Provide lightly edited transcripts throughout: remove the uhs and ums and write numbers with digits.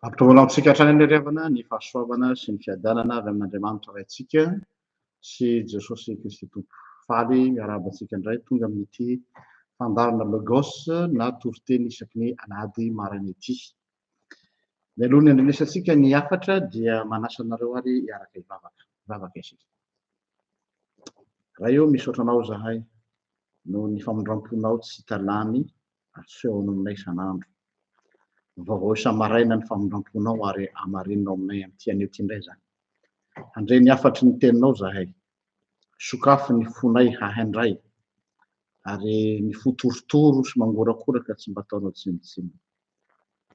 Ampitovolantsika hatrany an'irevana ny fahasoavana sy ny fiadanana avy amin'Andriamanitra raintsika sy Jesosy Kristy tompo. Faly miarabantsika indray tonga amin'ity fandarana logos na toriteny isaky ny alahady maraina ity. Mialoha ny andrenesantsika ny afatra dia manasa anareo ary hiaraka hivavaka isika. Raha eo misaotra anao zahay no ny famondramponao tsy talany aseho aminay isan'andro. Vaovao isa-maraina ny famondramponao ary amarinao aminay amin'ity anio ty indray zany. Andre ny afatry ny teninao zahay, sokafo ny fonay hahandray ary ny fotorotoro sy mangorakoraka tsy mba ataonao tsimotsimo.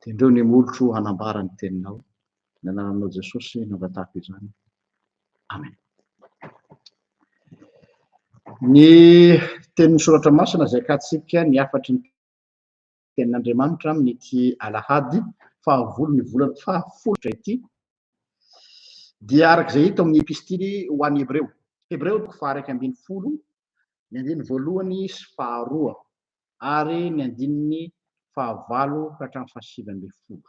Tendreo ny molotro hanambara ny teninao, ny anaranao Jesosy navatako izany. Amen. Ny tenin'ny soratra masina zay katsika ny afatry ny tenin'Andriamanitra amin'ity alahady fahavolo ny volana fahafolotra ity dia arak'izay hita amin'ny epistily ho an'ny Hebreo. Hebreo 12, ny andiny voalohany sy faharoa ary ny andiny fahavalo hatramin'ny fahasivy ambin'ny folo.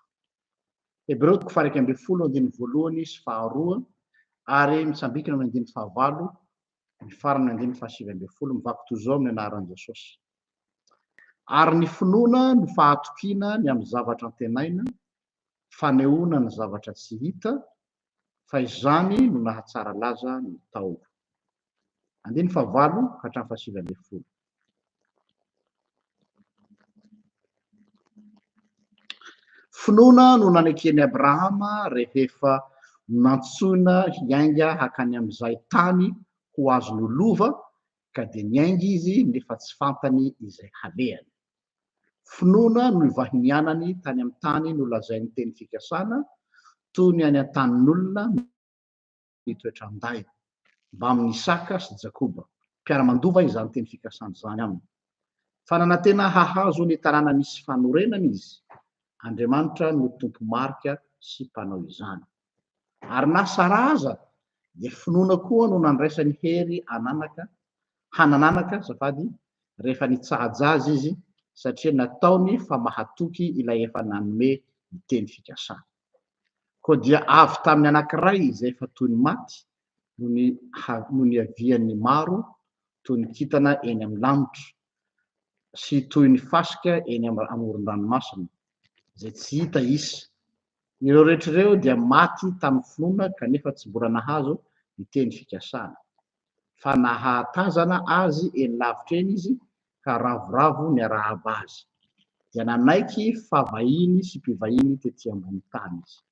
Hebreo 12, andiny voalohany sy faharoa ary mitsambikina amin'ny andiny fahavalo, ny farany andiny fahasivy ambin'ny folo, mivaky toy izao amin'ny anaran'i Jesosy. Ary ny finoana ny fahatokiana ny amin'ny zavatra antenaina, fanehoana ny zavatra tsy hita, fa izany no nahatsara laza ny tao. Andiny fahavalo hatramin'ny fahasivy ambin'ny folo. Finoana no nanekeny Abrahama rehefa nantsoina hiainga hakany amin'izay tany ho azony lova, ka dia niainga izy nefa tsy fantany izay halehany. Finoana no ivahinianany tany amin'ny tany nolazainy teny fikasana, toy ny any an-tanin'olona mitoetra anday, mba amin'ny Isaka sy Jakoba. Mpiara-mandova izany teny fikasana izany aminy. Fa nanantena hahazo ny tanàna misy fanorenana izy, Andriamanitra no tompo marika sy mpanao izany. Ary nasara aza dia finoana koa no nandraisany hery hanananaka rehefa nitsaja azy izy, satria nataony fa mahatoky ilay efa nanome ny teny fikasana. Koa dia avy tamin'ny anankiray izay efa toy ny maty, no ny avian'ny maro, toy ny kintana eny amin'ny lanitra sy toy ny fasika eny amoron-dranomasina, izay tsy hita isy. Ireo rehetr'ireo dia maty tamin'ny finoana kanefa tsy mbola nahazo ny teny fikasana. Fa nahatazana azy eny lavitra eny izy, ka ravoravo ny arahaba azy. Dia nanaiky favahiny sy mpivahiny tetỳ ambony tany izy.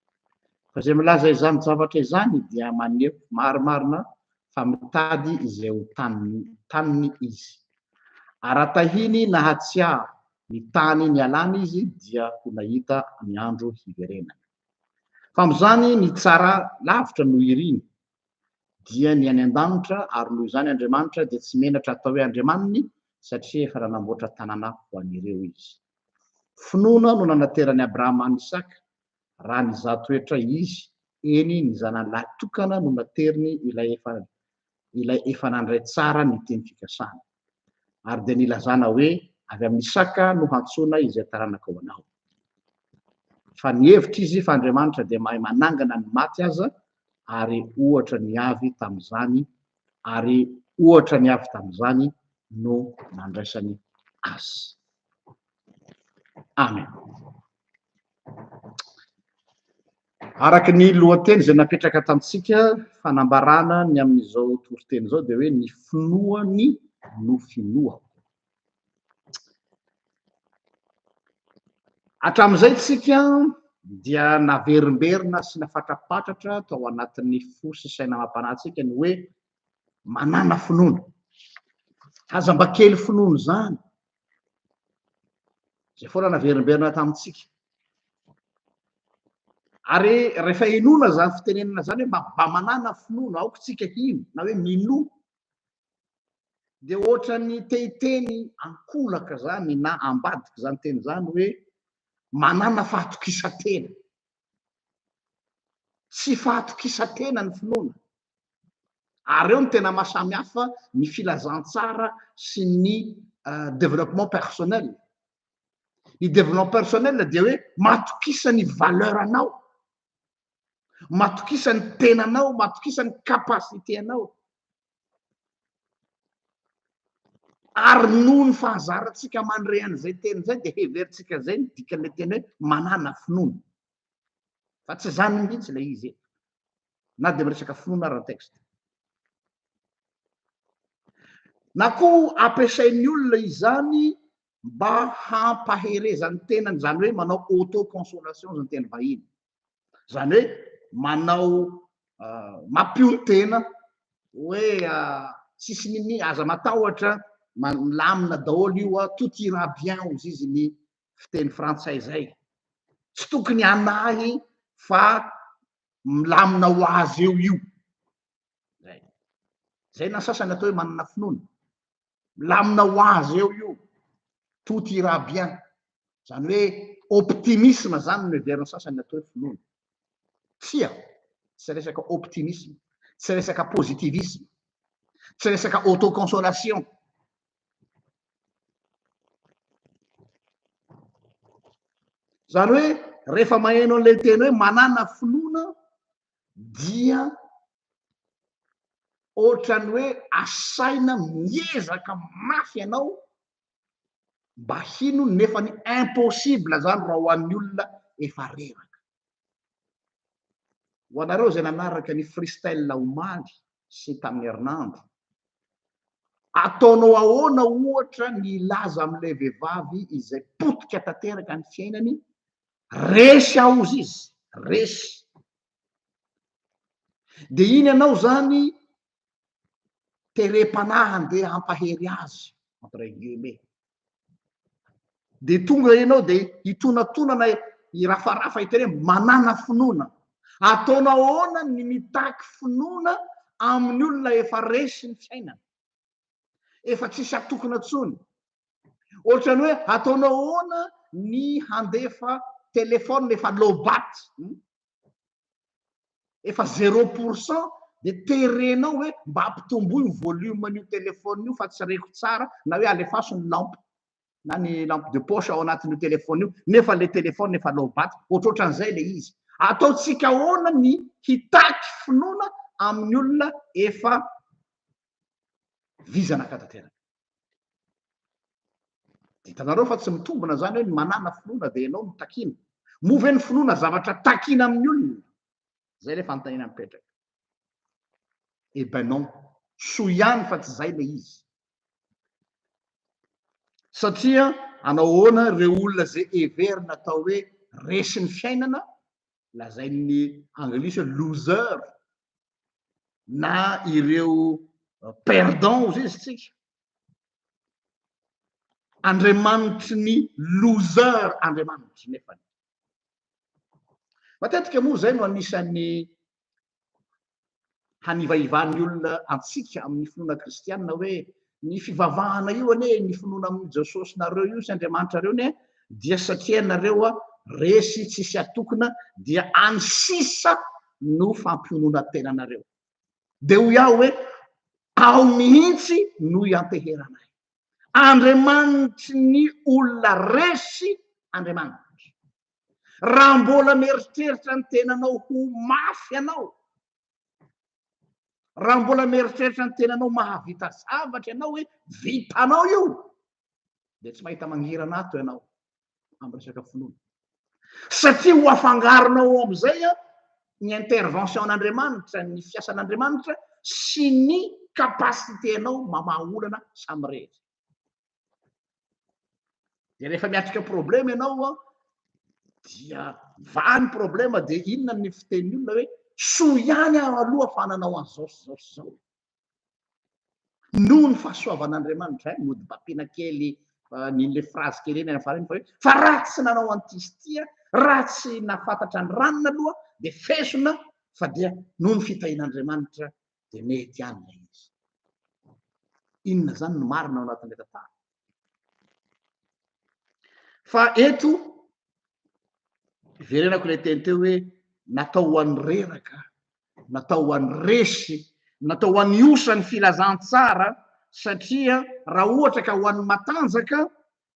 Fa izay milaza izany zavatra izany dia maneho marimarina fa mitady izay ho taniny izy. Aratahiny nahatsiaha ny tany nialany izy dia ho nahita ny andro hiverenany. Fa amin'izany ny tsara lavitra no iriny, dia ny any an-danitra, ary noho izany Andriamanitra dia tsy menatra atao hoe Andriamaniny, satria efa nanamboatra tanàna ho an'ireo izy. Finoana no nanateran'i Abrahama any Isaka, raha nizaha toetra izy, eny ny zanany tokana no nateriny ilay efa nandray tsara ny teny fikasana. Ary dia nilazana hoe avy amin'ny Isaka no hantsoina izay taranaka ho anao. Fa nihevitra izy fa Andriamanitra dia mahay manangana ny maty aza, ary ohatra ny avy tamin'izany no nandraisany azy. Amen. Araky ny lohateny izay napetraka tamintsika, fanambarana ny amin'izao toriteny izao dia hoe ny finoany no finoa. Hatramin'izay tsika dia naverimberina sy nafatrapatratra tao anatin'ny fo sy saina amam-panahintsika ny hoe manana finoana. Aza mba kely finoana zany. Zay foana naverimberina tamintsika. Ary rehefa inoana zany fitenenana zany hoe mba manana finoana, aoka tsika hino na hoe mino, dia ohatra ny tehiteny ankolaka zany na ambadiky zany teny zany hoe manana fahatokisantena. Tsy fahatokisantena ny finoana. Ary eo ny tena mahasamihafa ny filazantsara sy ny développement personnel. ny développement personnel dia hoe matokisany valeur anao, matokisany tenanao, matokisany capacité anao, ary noho ny fahazarantsika mandre an'izay teny zay dia heverintsika zay ny dikan'ilay teny hoe manana finoana, fa tsy zany mihitsy ilay izy eto na dia miresaka finoana ary ny texte. Na koa ampiasain'ny olona izany mba hampaherezany tenany, zany hoe manao autoconsolation zany teny vahiny, zany hoe manao mampio ny tena hoe tsisy nini aza matahotra milamina daholo io tout ira bien ozy izy ny fiteny frantsay zay, tsy tokony anahy fa milamina ho azy eo io zay, zay na sasany atao hoe manana finoana, milamina ho azy eo io tout ira bien, zany hoe optimisme zany no heveriny sasany atao hoe finoana. Tsia tsy resaka optimisme, tsy resaka positivisme, tsy resaka autoconsolation. Zany hoe rehefa maheno an'ilay teny hoe manana finoana dia ohatrany hoe asaina miezaka mafy ianao mba hino nefa ny impossible zany raha ho an'ny olona efa reraka. Ho anareo zay nanaraka ny freestyle omaly sy tamin'ny herinandro, ataonao ahoana ohatra ny ilaza amin'ilay vehivavy izay potika tanteraka ny fiainany, resy aozy izy, resy de iny ianao zany terem-panahy andeha hampahery azy entre guillemets, de tonga ianao de hitonatonana irafarafa iteny hoe manana finoana. Ataonao ahoana ny mitaky finoana amin'ny olona efa resy ny fiainana, efa tsisy atokona tsony, ohatrany hoe ataonao ahoana ny handefa telefona efa lobaty, efa 0% de terenao hoe mba ampitomboy ny volume-n'io telefona io fa tsy reko tsara, na hoe alefaso ny lampe na ny lampe de poche ao anatin'io telefona io, nefa le telefona efa lobaty, ohatrohatran'izay le izy. Ataotsika ahoana ny hitaky finoana amin'ny olona efa vizanaka tanteraka. Hitanareo fa tsy mitombona zany hoe ny manana finoana de ianao mitakina, move ny finoana zavatra takina amin'ny olona, zay le fanontaniana mipetraka. Eh ben non, soa ihany fa tsy zay le izy, satria anao ahoana reo olona zay heverina atao hoe resy ny fiainana, lazain'ny anglisy hoe loser na ireo perdant ozy izy tsika, andriamanitry ny loser andriamanitry nefany. Matetika moa zay no anisan'ny hanivaivan'ny olona antsika amin'ny finoana kristianina hoe ny fivavahana io anie ny finoana amin'ny Jesosy nareo io sy andriamanitra reo ne dia satria nareo resy tsisy atokona dia ansisa no fampionoana tenanareo, de ho iaho hoe ao mihitsy no ianteheranay, andriamanitry ny olona resy andriamanitra. Raha mbola mieritreritra ny tenanao ho mafy ianao, raha mbola mieritreritra ny tenanao mahavita zavatra ianao hoe vitanao io, de tsy mahita mangirana ato ianao amin'ny resaka finoana, satria ho afangaronao am'izay ny intervention an'andriamanitra, ny fiasan'andriamanitra sy ny capacité anao mamaha olana samy rehetra. De rehefa miatrika problema ianao dia vany problema de inona ny fitenin'ny olona hoe soa ihany aho aloha fa nanao an'izao sy zao sy zao, noho ny fahasoavan'andriamanitra mody bapina kely n'le phrase kely eny farany fa raha tsy nanao an'ity sy ity, raha tsy nafantatra ny ranona aloha de fesona, fa dia noho ny fitahin'andriamanitra de mety ihany le izy. Inona zany no marina ao anatin'ilay tantara? Fa eto verenako ilay teny teo hoe natao ho an'ny reraka, natao ho an'ny resy, natao ho an'ny osa ny filazantsara, satria raha ohatra ka ho an'ny matanjaka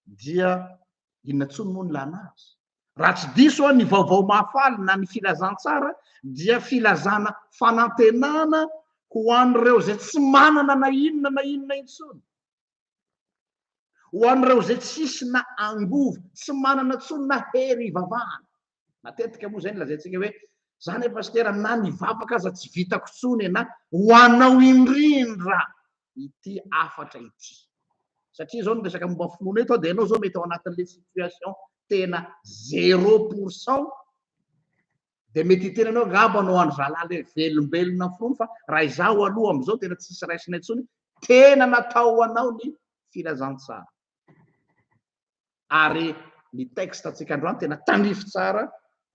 dia inona tsony moa ny lana azy raha tsy diso a ny vaovao mahafaly na ny filazantsara dia filazana fanantenana ho an'ireo zay tsy manana na inona intsony, ho an'ireo zay tsisy na angovo tsy manana tsony na hery ivavahana. Matetika moa zay ny lazaintsika hoe zany e pastera na ny vavaka aza tsy vitako tsony na ho anao indrindra ity afatra ity, satria zao ny resaka momba finoana eto dia ianao zao mety ao anatin'le situation tena 0% dia mety itenanao ngamba anao any zalahy le velombelona finoana fa raha izaho aloha am'izao tena tsisy raisinay tsony, tena natao anao ny filazantsara. Ary ny texte atsika androany tena tanify tsara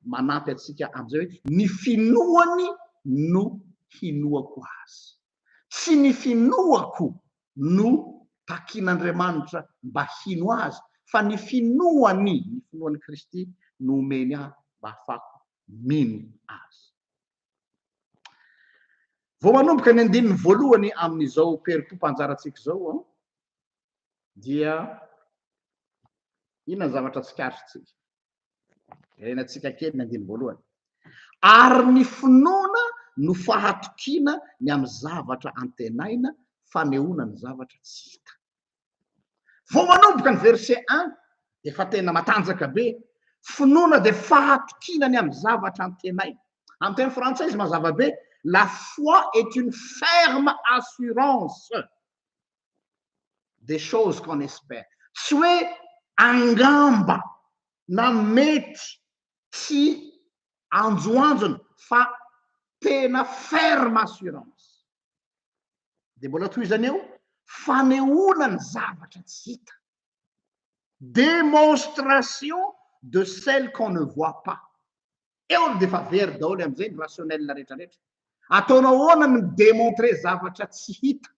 manampy atsika am'izay hoe ny finoany no hinoako azy, tsy ny finoako no takian'Andriamanitra mba hino azy, fa ny finoany Kristy no omeny ahy mba hafako mino azy. Vao manomboka ny andininy voalohany amin'izao perim-po-mpanjaratsika zao dia inona ny zavatra tsikarisitsika irenatsika kely ny andiny voalohany, ary ny finoana no fahatokiana ny amin'ny zavatra antenaina fanehoana ny zavatra tsy hita. Vao manomboka ny verset 1 efa tena matanjaka be, finoana dia fahatokiana ny amin'ny zavatra antenaina. Amin'ny teny frantsay izy mazava be, la foi est une ferme assurance des choses qu'on espère. Tsy hoe angamba na mety tsy anjoanjona fa tena ferme assurance. dia mbola tohizany eo fanehoana ny zavatra tsy hita, démonstration de celle qu'on ne voit pas. Eo dia efa very daholo am'izay ny rationnel rehetrarehetra. Ataonao ahoana ny démontrer zavatra tsy hita,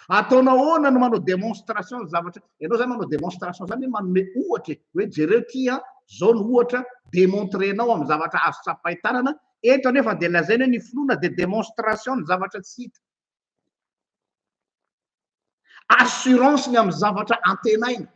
ataonao ahoana no manao démonstration ny zavatra, ianao zany manao démonstration zany hoe manome ohatra hoe jereo ty a zao ny ohatra démontrenao amin'ny zavatra azo tsapahitanana. Eto anefa dia lazaina hoe ny finoana dia démonstration ny zavatra tsy hita, assurance ny amin'ny zavatra antenaina.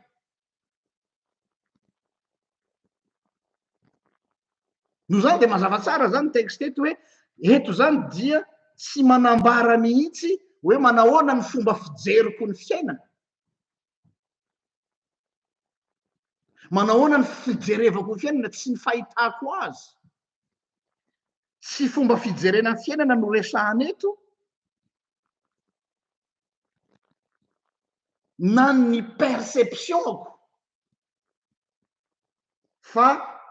No zany dia mazava tsara zany texte eto hoe eto zany dia tsy manambara mihitsy hoe manahoana ny fomba fijeriko ny fiainana, manahoana ny fijerevako ny fiainana tsy ny fahitako azy, tsy fomba fijerena ny fiainana no resahana eto, na ny perceptionko, fa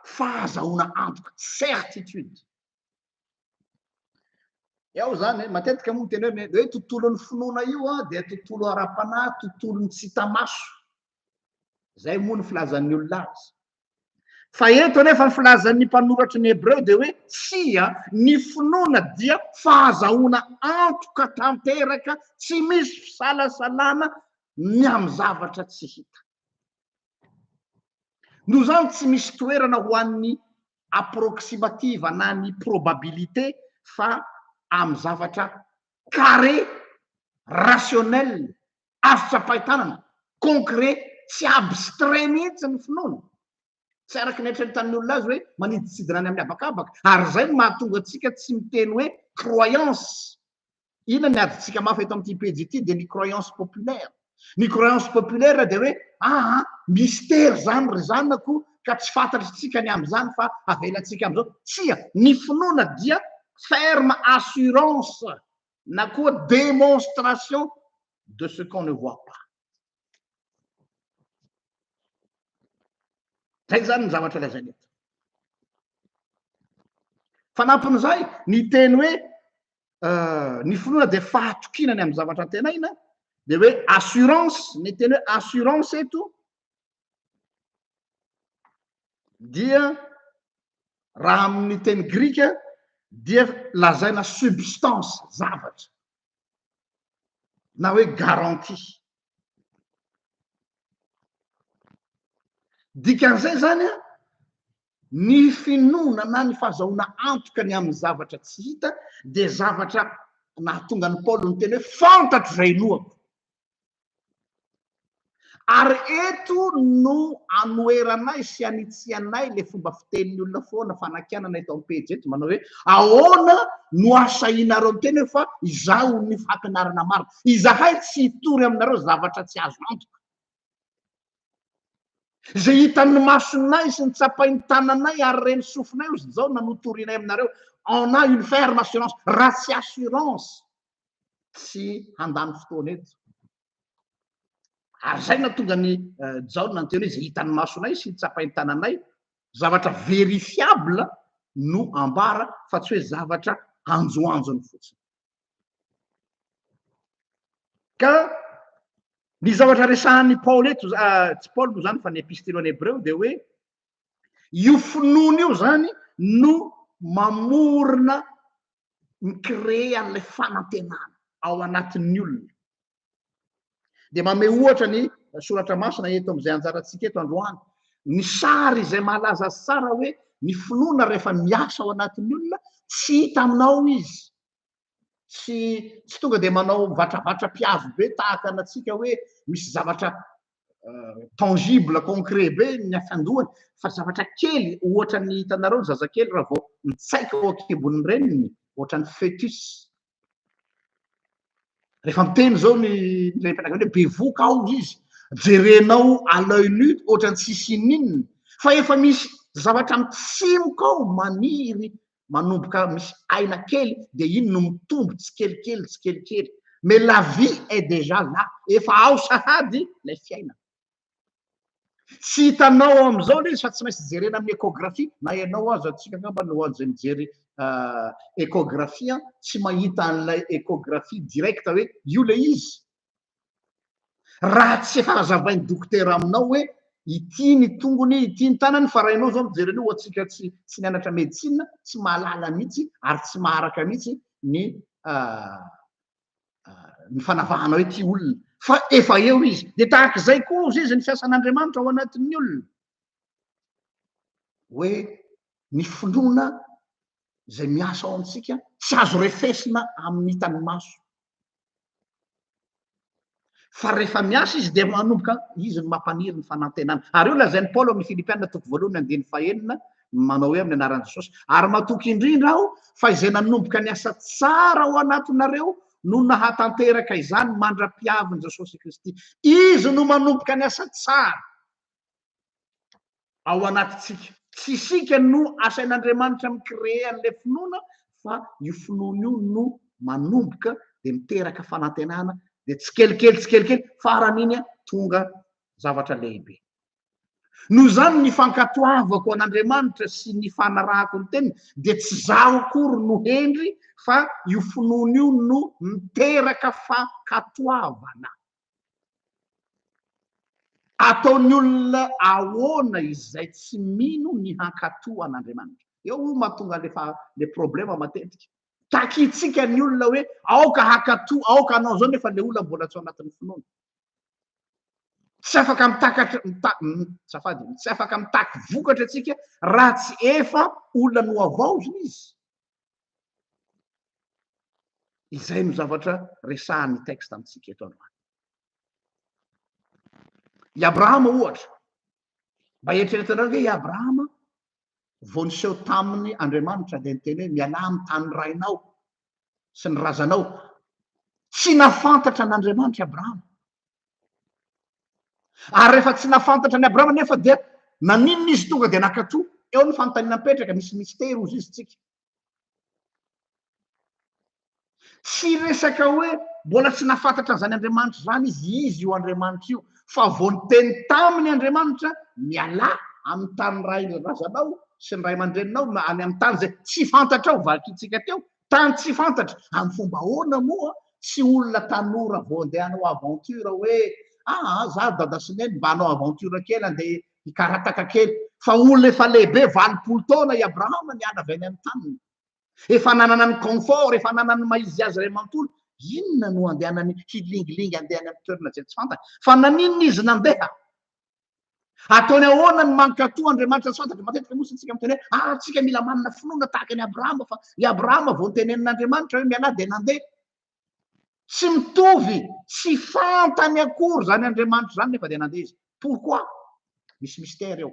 fahazahoana antoka, certitude. Eo zany matetika moa tena hoe tontolon'ny finoana io dia tontolo ara-panahy, tontolony tsy hita maso. Zay moa ny filazan'ny olona azy. Fa eto nefa ny filazan'ny mpanoratra ny Hebreo dia hoe tsia ny finoana dia fahazahoana antoka tanteraka, tsy misy fisalasalana ny amin'ny zavatra tsy hita. No zany tsy misy toerana ho an'ny approximative na ny probabilité fa amin'ny zavatra carré, rationnel, azo tsapahitanana, concret, tsy abstrait mihitsy ny finoana. Tsy araky ny eritreritany tan'ny olona azy hoe maniditsidina any amin'ny habakabaka, ary zay no mahatonga antsika tsy miteny hoe croyance. Inona ny adintsika mafy eto amin'ity pejy ity dia ny croyance populaire. Ny croyance populaire dia hoe mystère zany ry zanako ka tsy fantatritsika ny amin'izany fa avelantsika amin'izao. Tsia ny finoana dia ferme assurance na koa démonstration de ce qu'on ne voit pas. Zay zany ny zavatra lazaina eto. Fanampin'izay ny teny hoe ny finoana dia fahatokinany amin'ny zavatra antenaina dia hoe assurance, ny teny hoe assurance eto dia raha amin'ny teny grika dia lazaina substance, zavatra na hoe garantie. Dikan'izay zany ny finoana na ny fahazahoana antoka ny amin'ny zavatra tsy hita dia zavatra nahatonga ny Paoly ny teny hoe fantatro izay inoako. ary eto no anoeranay sy anitsianay le fomba fiteniny olona foana fanakianana eto ampejy eto manao hoe ahoana no asainareo miteny hoe fa izao ny fampianarana maro izahay tsy hitory aminareo zavatra tsy azo antoka zay hitan'ny masonay sy ny tsapainy tananay ary reny sofinay ozy zao nanotorinay aminareo on a une ferme assurance raha tsy assurance tsy handany fotoana eto ary zay na tonga ny jao nanteny hoe zay hitan'ny masonay sy ny tsapainy tananay zavatra verifiable no ambara fa tsy hoe zavatra anjoanjony fotsiny ka ny zavatra resahan'ny Paoly eto tsy Paoly moa zany fa ny epistily any Hebreo de hoe io finoana io zany no mamorona micrée an'ilay fanantenana ao anatin'ny olona de mame ohatra ny soratra masina eto am'izay anjarantsika eto androany ny sary izay malaza tsara hoe ny finoana rehefa miasa ao anatin'ny olona tsy hita aminao izy tsy tonga de manao vatravatra mpiavo be tahaka anatsika hoe misy zavatra tangible concret be ny afandohany fa zavatra kely ohatra ny hitanareo ny zazakely raha vao mitsaika ao akibon'ny reniny ohatra ny fetus rehefa miteny zao ny rempianakany hoe bevoka ao izy jerenao à l'œil nu ohatra ny tsisin'ininy fa efa misy zavatra mitsimoka ao maniry manomboka misy aina kely de iny no mitombo tsikelikely mais la vie est déjà là efa ao sahady lay fiaina tsy hitanao am'izao le izy fa tsy maintsy jerena amin'ny échographie na ianao azo atsika ngamba no azo mijery échographie tsy mahita an'ilay échographie direct hoe io le izy raha tsy efa hazavainy dokotera aminao hoe ity ny tongony ity ny tanany fa raha ianao zao mijery an'io atsika tsy nianatra médecine tsy mahalala mihitsy ary tsy maharaka mihitsy ny fanavahanao hoe ty olona fa efa eo izy de tahak'izay koa ozy izy ny fiasan'Andriamanitra ao anatin'ny olona hoe ny finoana zay miasa ao amitsika tsy azo refesina amin'ny hitany maso fa rehefa miasa izy de manomboka izy ny mampaniry ny fanantenana ary io lazain'ny Paoly amin'ny Filipianina toko voalohany andiny fahenina manao hoe amin'ny anaran'i Jesosy ary matoky indrindra aho fa izay nanomboka ny asa tsara ao anatinareo no nahatanteraka izany mandra-piaviny Jesosy Kristy izy no manomboka ny asa tsara ao anatitsika tsy isika no asain'Andriamanitra micrée an'le finoana fa io finoana io no manomboka de miteraka fanantenana de tsikelikely faran'iny tonga zavatra lehibe noho zany ny fankatoavako an'Andriamanitra sy ny fanarahako ny teniny de tsy zaho akory no hendry fa io finoana io no miteraka fankatoavana ataony olona ahoana izay tsy mino ny hankatoa an'Andriamanitra eo mahatonga le problema matetika takitsika ny olona hoe aoka hakato aoka anao zao nefa le olona mbola tsy ao anatin'ny finoana tsy afaka mitakatra tsy afaka mitaky vokatra atsika raha tsy efa olona no avaoziny izy izay no zavatra resahan'ny texte amitsika eto androany i Abrahama ohatra mba eritreretanao hoe i Abrahama vao niseho taminy Andriamanitra de niteny hoe miala amin'ny tany rainao sy ny razanao tsy nafantatra an'Andriamanitra Abrahama ary rehefa tsy nafantatra ny Abrahama nefa dia naninona izy tonga de nakatoa eo ny fanontaniana petraka misy mystera ozy izy tsika tsy resaka hoe mbola tsy nafantatra zany Andriamanitra zany izy io Andriamanitra io fa vao niteny taminy Andriamanitra miala amin'ny tany ray razanao sy ny ray aman-dreninao any amin'ny tany zay tsy fantatra ao valitsika teo tany tsy fantatra amin'ny fomba ahoana moa tsy olona tanora vao andeha hanao aventure hoe za dada sy neny mba hanao aventure kely andeha hikarataka kely fa olona efa lehibe 20 taona i Abrahama niala avy any amin'ny taniny efa nanana ny confort efa nanana ny maizy azy ray manontolo inona no andehanany hilingilingy andehany amin'ny toerana zay tsy fantatra fa naninona izy nandeha ataony ahoana ny mankatoa Andriamanitra tsy fantatra matetika moa tsika miteny hoe tsika mila manana finoana tahaka ny Abrahama fa i Abrahama vao nitenen'Andriamanitra hoe miala de nandeha tsy mitovy, tsy fantany akory zany Andriamanitra zany nefa dia nandeha izy. Pourquoi? Misy mystère eo.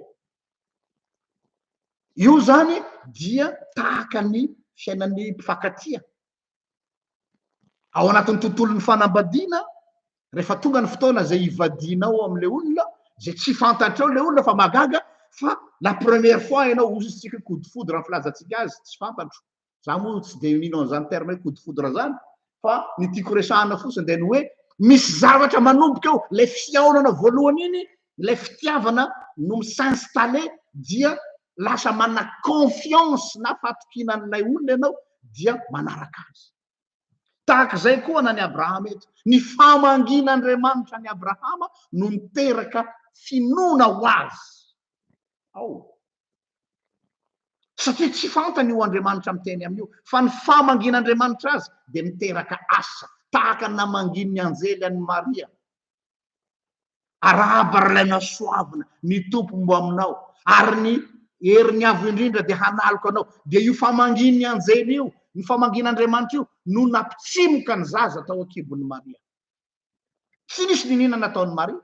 Io zany dia tahaka ny fiainan'ny mpifankatia. Ao anatin'ny tontolon'ny fanambadiana, rehefa tonga ny fotoana zay ivadianao am'le olona, zay tsy fantatrao le olona fa magaga, fa la première fois ianao ozytsika coup de foudre amin'ny filazantsika azy, tsy fantatro. Za moa tsy de mino an'izany terme hoe coup de foudre zany, fa ny tiako resahana fotsiny dia ny hoe misy zavatra manomboka eo, le fihaonana voalohany iny, le fitiavana no s'installer dia lasa manana confiance na fatokinan'ilay olona ianao dia manaraka azy. Tahaka izay koa nany Abrahama eto. Ny famangin'Andriamanitra ny Abrahama no niteraka finoana ho azy. Ao. Satria tsy fantany io Andriamanitra miteny amin'io, fa ny famangin'Andriamanitra azy dia miteraka asa, tahaka ny namanginy anjely an'i Maria. Arabaralaina soavina ny tompo mbo aminao, ary ny heriny avo indrindra dia hanaloko anao. Dia io famanginy anjely io, ny famangin'Andriamanitra io no nampitsimoka ny zaza tao ankibon'ny Maria. Tsy nisy ninina nataon'ny Maria.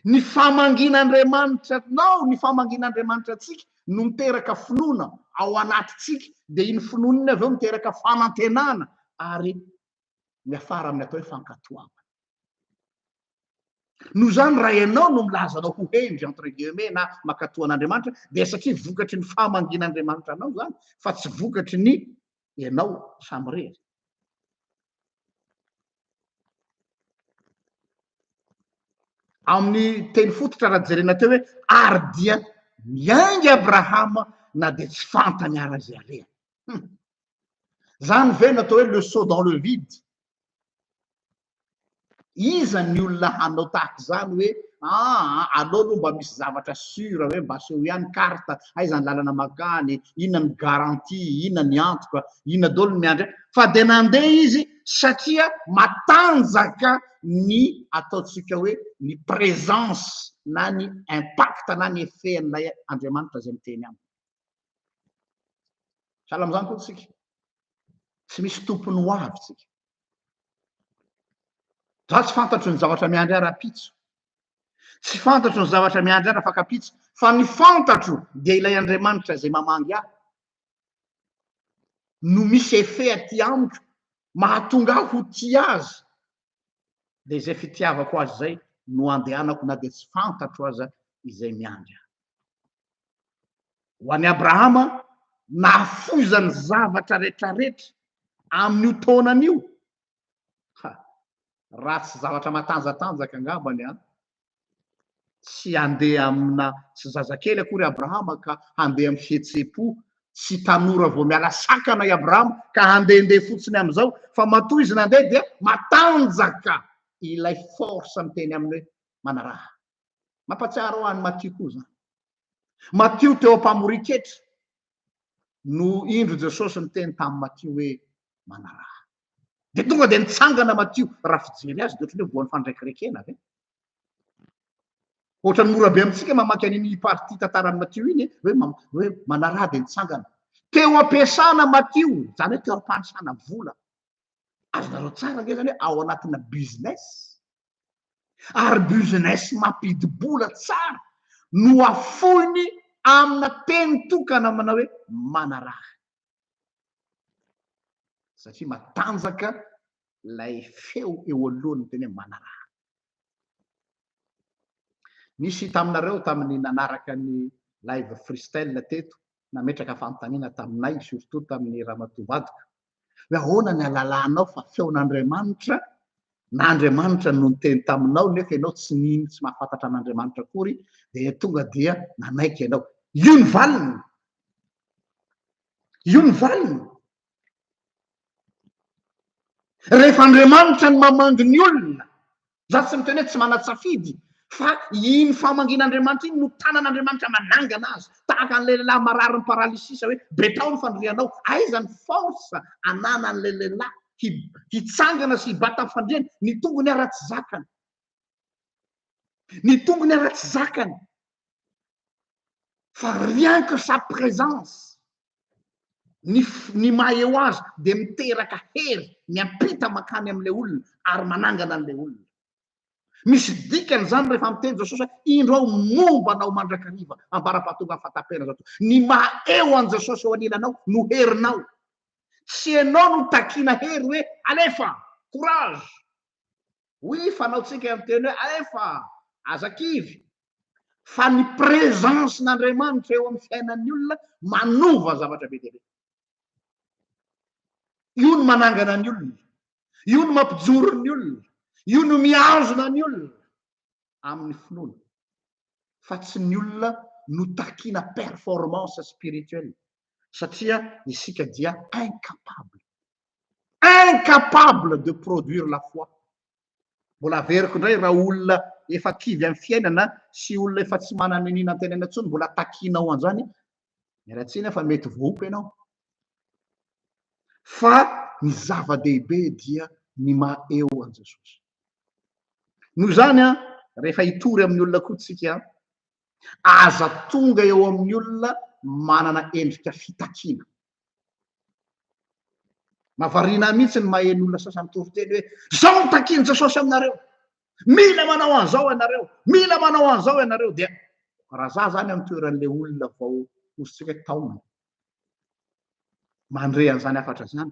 Ny famangin'Andriamanitra nao, ny famangin'Andriamanitra atsika no miteraka finoana ao anatitsika, dia iny finoana iny avy eo miteraka fanantenana ary miafara amin'ny atao hoe fankatoavana. Noho zany raha ianao no milazanao ho hendry entre guillemets na mankatoa an'Andriamanitra, dia satria vokatry ny famangin'Andriamanitra anao zany, fa tsy vokatry ny ianao samy rery. Amin'ny teny fototra raha jerena teo hoe ary dia miainga Abrahama na dia tsy fantany ara-zay alehany. Zany ve natao hoe le saut dans le vide. Iza ny olona hanao tahaka izany hoe aleo aloha mba misy zavatra sura hoe mba aseho ihany carte, aiza ny lalana makany, inona ny garantie, inona ny antoka, inona daholo ny miandry, fa dia nandeha izy satria matanjaka ny ataontsika hoe ny présence na ny impact na ny effet an'ilay Andriamanitra zay miteny aminy. Sahala amin'izany koa tsika. Tsy misy tompony ho avy tsika. Za tsy fantatro ny zavatra miandry ahy raha-pitso. Tsy fantatro ny zavatra miandry ahy raha afaka-pitso, fa ny fantatro dia ilay Andriamanitra zay mamangy ahy no misy effet aty amiko, mahatonga ahy ho tia azy. Dia izay fitiavako azy zay no andehanako na dia tsy fantatro aza izay miandry ahy. Ho an'i Abrahama, nahafozany zavatra rehetrarehetra amin'io taonan'io. Raha tsy zavatra matanjatanjaka angambany tsy handeha amina tsy zazakely akory Abrahama ka handeha amin'ny fihetsem-po, tsy tanora vao miala sakana i Abrahama ka handehandeha fotsiny amin'izao, fa matoa izy nandeha dia matanjaka ilay force miteny amin'ny hoe manaraha. Mampatsiaro ho an'ny Matthieu koa zany. Matthieu teo am-pamoriketra no indro Jesosy niteny tamin'ny Matthieu hoe manaraha. Dia tonga dia nitsangana Matthieu, raha fijery azy dia ohatran'ny hoe voan'ny fandraikirekena ve? Ohatran'ny mora be amintsika mamaky an'iny partie tantaran'ny Matthieu iny hoe manaraha dia nitsangana. Teo ampiasana Matthieu, zany hoe teo am-pandrisana vola. Azonareo tsara nge zany hoe ao anatina business, ary business mampidi-bola tsara no afohiny amina teny tokana manao hoe manaraha. Satria matanjaka lay feo eo alohany teny hoe manaraha. Nisy taminareo tamin'ny nanaraka ny live freestyle teto, nametraka fanontaniana taminay, surtout tamin'ny Ramatoa-vadika, hoe ahoana ny ahalalànao fa feon'Andriamanitra na Andriamanitra no niteny taminao nefa ianao tsy nino, tsy mahafantatra an'Andriamanitra akory, dia tonga dia nanaiky ianao. Io ny valiny. Io ny valiny. Rehefa Andriamanitra ny mamangy ny olona, za tsy miteny hoe tsy mana-tsafidy, fa iny famangin'Andriamanitra iny no tanan'Andriamanitra manangana azy, tahaka an'ilay lehilahy marary ny paralysisa hoe betao ny fandrianao, aiza ny force ananan'ilay lehilahy hitsangana sy hibata amin'ny fandriany, ny tongony ara-tsy zakany. Ny tongony ara-tsy zakany. Fa rien que sa présence ny maha eo azy dia miteraka hery miampita makany amin'ilay olona ary manangana an'ilay olona. Misy dikany zany rehefa miteny Jesosy hoe indro aho mombanao mandrakariva ambara-pahatonga amin'ny fahataperana zao. Ny maha eo an' Jesosy eo anilanao no herinao. Tsy ianao no takiana hery hoe alefa courage. Oui, fanaontsika amin'ny teny hoe alefa azakivy. Fa ny présence n'Andriamanitra eo amin'ny fiainan'ny olona manova zavatra be dia be. Io no manangana ny olona, io no mampijoro ny olona, io no miazona ny olona amin'ny finoana. Fa tsy ny olona no takiana performance spirituelle satria isika dia incapable de produire la foi. Mbola averiko indray raha olona efa kivy amin'ny fiainana sy olona efa tsy manana anina antenana intsony mbola takianao an'izany, miaratsiny fa mety voky ianao. Fa ny zava-dehibe dia ny maha eo an' Jesosy. Noho izany rehefa hitory amin'ny olona koa tsika, aza tonga eo amin'ny olona manana endrika fitakiana. Mahavariana mihitsy ny maheno olona sasany toriteny hoe zao mitakiany Jesosy aminareo, mila manao an'izao ianareo, mila manao an'izao ianareo. Dia raha za zany amin'ny toeran'ilay olona vao ositsika taona mandre an'izany afatra zany,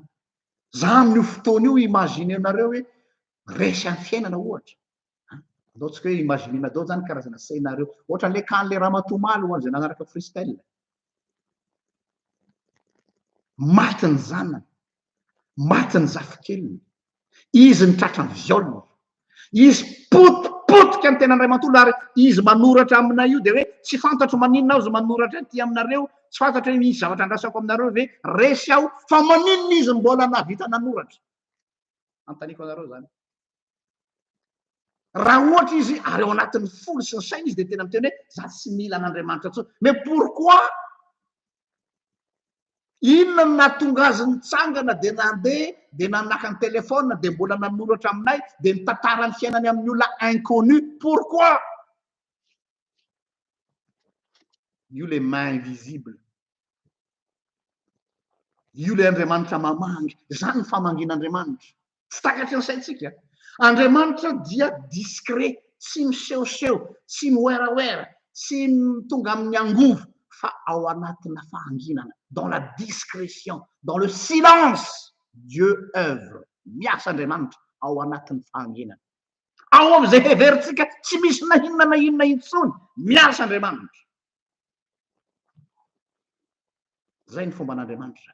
za amin'io fotoana io imaginenareo hoe resy amin'ny fiainana ohatra. Ataontsika hoe imaginena dao zany karazana scénario ohatra le kan'le Ramatomaly ho an'izay nanaraka freestyle. Maty ny zanany, maty ny zafikeliny, izy ny tratrany violina, izy potipotika ny tenandray mantolo ary izy manoratra aminay io dia hoe tsy fantatro maninona aho izy manoratra ty aminareo, tsy fantatra hoe misy zavatra andrasako aminareo ve resy aho, fa maninona izy mbola navita nanoratra. Antaniko anareo zany. Raha ohatra izy ary ao anatin'ny folo sy ny saina izy dia tena miteny hoe za tsy mila an'Andriamanitra intsony. Mais pourquoi? Inona no nahatonga azy nitsangana dia nandeha dia nanaka ny telefona dia mbola nanoratra aminay dia mitantara ny fiainany amin'ny olona inconnu? Pourquoi? Io le main invisible, io le Andriamanitra mamangy, zany ny famangin'Andriamanitra. Tsy takatry ny saintsika. Andriamanitra dia discret, tsy misehoseho, tsy mioeraoera, tsy tonga amin'ny angovo, fa ao anatina fahanginana, dans la discrétion, dans le silence. Dieu œuvre. Miasa Andriamanitra ao anatin'ny fahanginana. Ao amin'izay heverintsika tsy misy na inona intsony, miasa Andriamanitra. Zay ny fomba an'Andriamanitra.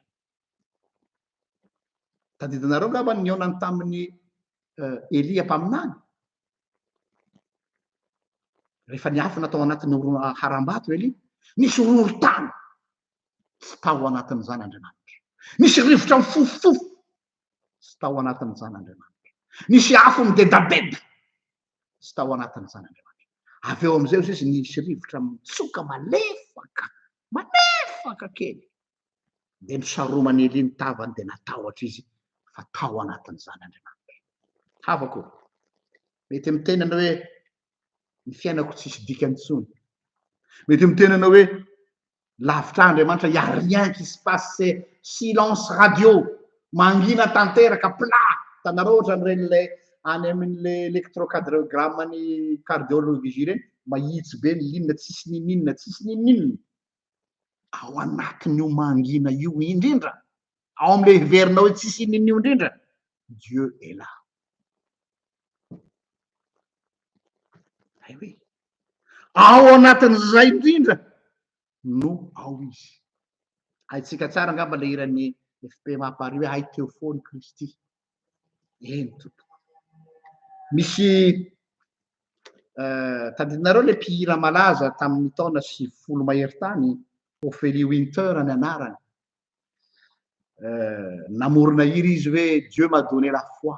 Tadidinareo ngamba ny onany tamin'ny Elia mpaminany. Rehefa niafy natao anatin'ny haram-bato Elia, nisy horohoro-tany tsy tao anatin'izany Andriamanitra. Nisy rivotra mifofofofo tsy tao anatin'izany Andriamanitra. Nisy afo midedadeda tsy tao anatin'izany Andriamanitra. Avy eo amin'izay izy nisy rivotra mitsoka malefaka kely. Dia nisaromany Elia ny tavany dia natahotra izy fa tao anatin'izany Andriamanitra. Havako, mety miteny anao hoe ny fiainako tsisy dikany intsony. Mety miteny anao hoe lavitra Andriamanitra, y a rien qui se passe, c'est silence radio, mangina tanteraka plat. Tanareo ohatra n'ireny any amin'le électrocardiogramme-ny cardiologie reny, mahitsy be ny linona tsisy ninninona. Ao anatin'io mangina io indrindra, ao amin'le heverinao hoe tsisy ninio indrindra, Dieu est là. Oui. Ao anatin'izay indrindra no ao izy. Haitsika tsara ngamba le iran'ny FP mampary hoe hay teo foany Kristy. Eny tompoko. Misy tadidinareo le mpihira malaza tamin'ny taona 70 mahery tany, Ophélie Winter ny anarany. Namorona hira izy hoe Dieu m'a donné la foi.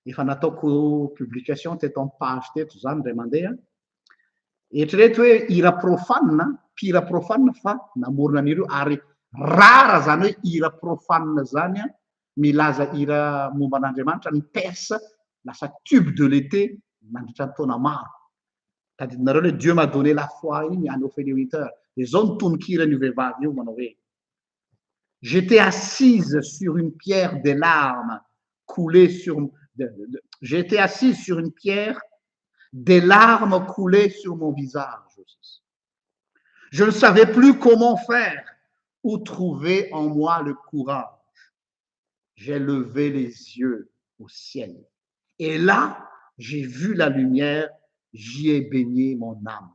Efa nataoko publication teto amin'ny page teto zany ndray mandeha. Eritrereto hoe hira mpihira profane fa namorona an'ireo ary rara zany hoe hira profane zany milaza hira momba an'Andriamanitra ny perse lasa tube de l'été mandritra ny taona maro. Tadidinareo hoe Dieu m'a donné la foi iny any Ophélie Winter. dia zao ny tononkirany io vehivavy io manao hoe j'étais assise sur une pierre des larmes coulaient sur j'étais assise sur une pierre des larmes coulaient sur mon visage. Je ne savais plus comment faire ou trouver en moi le courage. J'ai levé les yeux au ciel. Et là, j'ai vu la lumière, j'y ai baigné mon âme.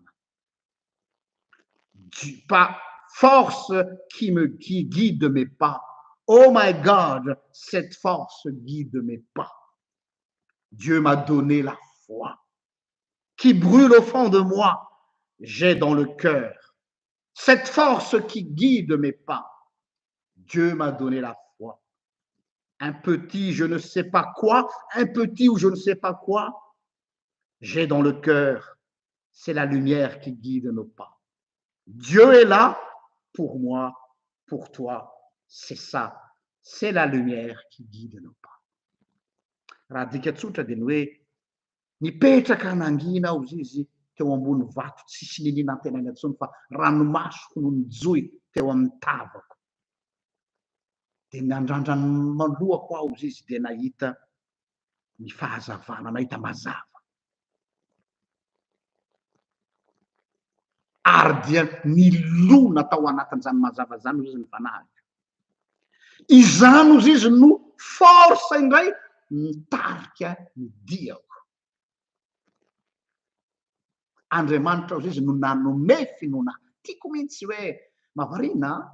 Par force qui guide mes pas. Oh my God, cette force guide mes pas. Dieu m'a donné la foi qui brûle au fond de moi. J'ai dans le cœur cette force qui guide mes pas. Dieu m'a donné la foi. Un petit je ne sais pas quoi, un petit ou je ne sais pas quoi, j'ai dans le cœur, c'est la lumière qui guide nos pas. Dieu est là pour moi, pour toi, c'est ça, c'est la lumière qui guide nos pas. Raha dika tsotra dia ny hoe nipetraka nangina aho izy teo ambony vato tsisy nininantenany antsony fa ranomasoko no nijoy teo amin'ny tavako. Dia nandrandrany malohako aho izy dia nahita ny fahazavana, nahita mazava. Ary dia nilona tao anatin'izany mazava zany izy ny fanahy. Izany izy no force indray nitarika ny diako. Andriamanitra izy no nanome finoana. Tiako mihitsy hoe mavarina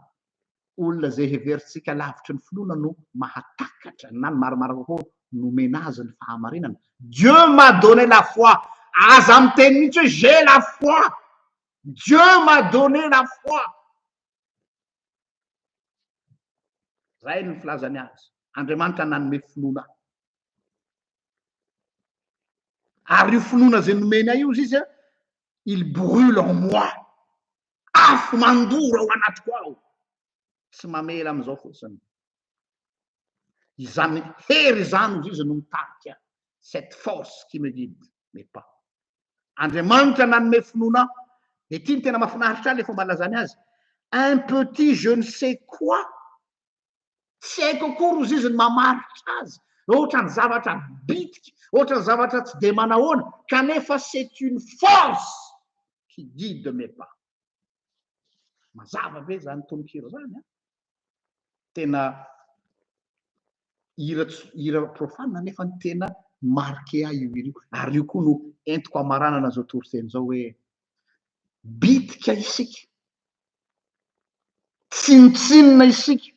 olona zay heveritsika lavitry ny finoana no mahatakatra na ny marimary kokoa nomena azy ny fahamarinana. Dieu m'a donné la foi. Aza miteny mihitsy hoe j'ai la foi. Dieu m'a donné la foi. Zay ny filazany azy. Andriamanitra nanome finoana. Ary io finoana zay nomena io izy il brûle en moi. Afo mandoro ao anatiko ao. Tsy mamela am'izao fotsiny. Izany hery zany izy no mitarika cette force qui me guide mais pas. Andriamanitra nanome finoana. Dia ity ny tena mahafinaritra ahy le fomba lazany azy. Un petit je ne sais quoi. Tsy haiko akory izy ny mamaritra azy. Ohatra ny zavatra bitika, ohatra ny zavatra tsy dia manahoana, kanefa c'est une force qui guide mes pas. Mazava be zany tononkiro zany. Tena hira profane nefa ny tena marqué ahy io hira io. Ary io koa no entiko amaranana zao toriteny zao hoe bitika isika, tsinitsinina isika,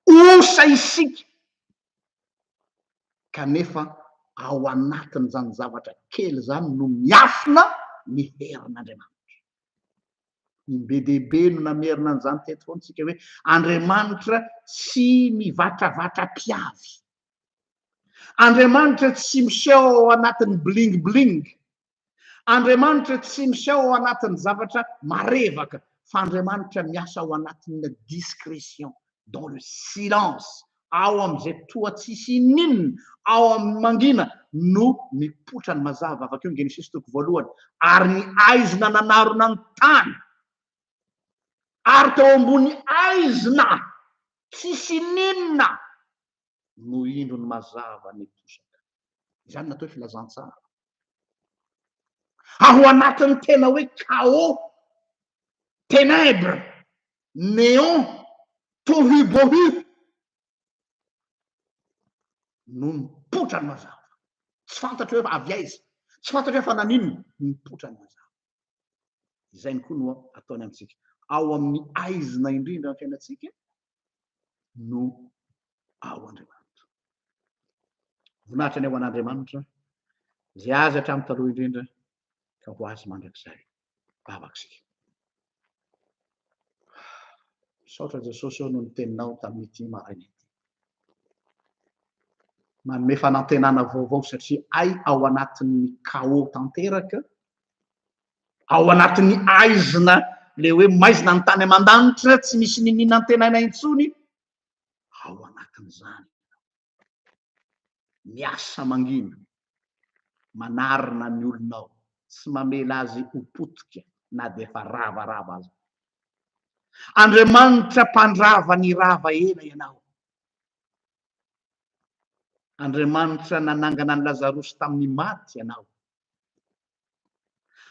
osa isika, kanefa ao anatin'izany zavatra kely zany no miafina ny herin'Andriamanitra. Ny be dehibe no namerina an'izany teto foana tsika hoe Andriamanitra tsy mivatravatra mpiavy. Andriamanitra tsy miseho ao anatin'ny bling bling. Andriamanitra tsy miseho ao anatin'ny zavatra marevaka, fa Andriamanitra miasa ao anatin'ny discrétion, dans le silence, ao am'izay toa tsisy ininona, ao amin'ny mangina no mipotra ny mazava. Avakeo Genesis toko voalohany. Ary ny aizina nanarona ny tany. Ary teo ambony aizina tsisy ininona no indro ny mazava ny posaka. Izany natao filazantsara. Ao anatin'ny tena hoe chaos, ténèbres, néant, tohu-bohu no mipotra ny mazava. Tsy fantatra hoe avy aiza, tsy fantatra hoe fa naninona, mipotra ny mazava. Izay ny koa no ataony amintsika. Ao amin'ny aizina indrindra ny fiainantsika no ao Andriamanitra. Voninahitra ny ao an'Andriamanitra zay azy hatramin'ny taloha indrindra ka ho azy mandrakizay. Vavaksika. Misaotra Jesosy eo no niteninao tamin'ity maraina ity. Manome fanantenana vaovao satria ao anatin'ny chaos tanteraka, ao anatin'ny aizina le hoe maizina ny tany aman-danitra, tsy misy nininantenana intsony, ao anatin'izany miasa mangina, manarina ny olonao, tsy mamela azy ho potika, na de efa ravarava azy. Andriamanitra mpandrava ny rava ela ianao. Andriamanitra nanangana ny Lazarosy tamin'ny maty ianao.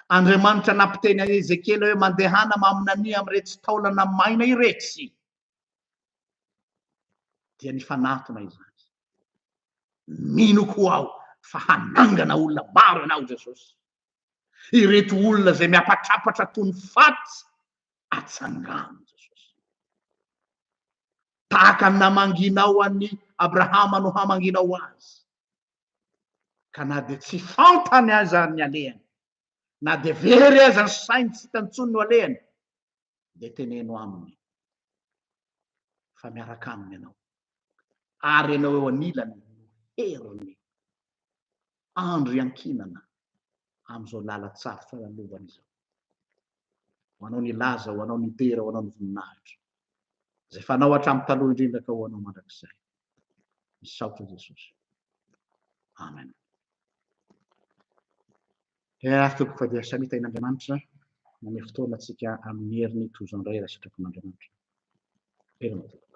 Andriamanitra nampiteny Ezekely hoe mandehana maminany amin'iretsy taolana maina iretsy. Dia ny fanatona izany. Mino koa aho fa hanangana olona maro ianao Jesosy. Ireto olona zay miapatrapatra toy ny faty atsangano Jesosy. Tahaka ny namanginao an'ny Abrahama no hamanginao azy. Ka na de tsy fantany aza ny alehany, na de very aza ny sainy tsy hitantsony no alehany, de teneno aminy fa miaraka aminy ianao. Ary ianao eo anilany heriny andro iankinana am'izao lalatsarotra lalovany izao. Ho anao ny laza, ho anao ny tera, ho anao ny voninahitra. Zay fanao hatramin'ny taloha indrindra ka ho anao mandrakizay. Misaotra Jesosy. Amen. Toko fa dia samita in'Andriamanitra manome fotoana antsika amin'ny heriny toy izao indray raha sitrapon'Andriamanitra. Heriny.